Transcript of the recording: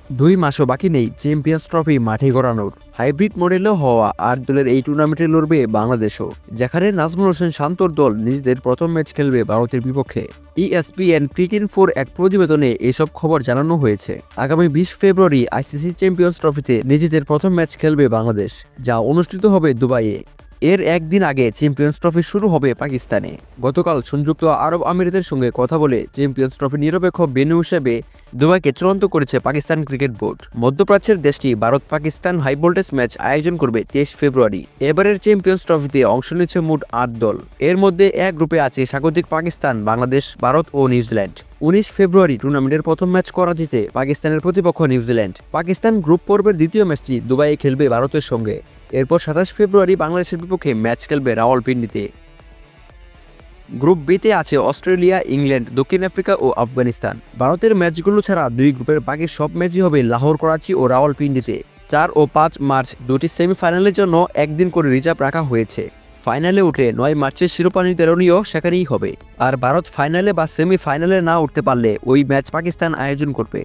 2 মাসও বাকি নেই চ্যাম্পিয়ন্স ট্রফি মাঠে গড়ানোর। হাইব্রিড মডেলেও হওয়া 8 দলের এই টুর্নামেন্টে লড়বে বাংলাদেশও, যেখানে নাজমুল হোসেন শান্তর দল নিজেদের প্রথম ম্যাচ খেলবে ভারতের বিপক্ষে। ESPN ক্রিক-ইনফোর এক প্রতিবেদনে এসব খবর জানানো হয়েছে। আগামী 20 ফেব্রুয়ারি আইসিসি চ্যাম্পিয়ন্স ট্রফিতে নিজেদের প্রথম ম্যাচ খেলবে বাংলাদেশ, যা অনুষ্ঠিত হবে দুবাইয়ে। এর একদিন আগে চ্যাম্পিয়ন্স ট্রফি শুরু হবে পাকিস্তানে। গতকাল সংযুক্ত আরব আমিরাতের সঙ্গে কথা বলে চ্যাম্পিয়ন্স ট্রফি নিরপেক্ষ ভেন্যু হিসেবে দুবাইকে চূড়ান্ত করেছে পাকিস্তান ক্রিকেট বোর্ড। মধ্যপ্রাচ্যের দেশটি Bharat Pakistan high voltage match আয়োজন করবে 23 ফেব্রুয়ারি। এবারের চ্যাম্পিয়ন্স ট্রফিতে অংশ নিচ্ছে মোট 8 দল। এর মধ্যে এক গ্রুপে আছে স্বাগতিক পাকিস্তান, বাংলাদেশ, ভারত ও নিউজিল্যান্ড। 19 ফেব্রুয়ারি টুর্নামেন্টের প্রথম ম্যাচ করাচিতে পাকিস্তানের প্রতিপক্ষ নিউজিল্যান্ড। পাকিস্তান গ্রুপ পর্বের দ্বিতীয় ম্যাচটি দুবাইয়ে খেলবে ভারতের সঙ্গে। এরপর 27 ফেব্রুয়ারি বাংলাদেশের বিপক্ষে ম্যাচ খেলবে রাওয়ালপিন্ডিতে। গ্রুপ বিতে আছে অস্ট্রেলিয়া, ইংল্যান্ড, দক্ষিণ আফ্রিকা ও আফগানিস্তান। ভারতের ম্যাচগুলো ছাড়া দুই গ্রুপের বাকি সব ম্যাচই হবে লাহোর, করাচি ও রাওয়ালপিন্ডিতে। 4 ও 5 মার্চ দুটি সেমিফাইনালের জন্য একদিন করে রিজার্ভ রাখা হয়েছে। ফাইনালে উঠে 9 মার্চের শিরোপা নির্ধারণীও সেখানেই হবে। আর ভারত ফাইনালে বা সেমিফাইনালে না উঠতে পারলে ওই ম্যাচ পাকিস্তান আয়োজন করবে।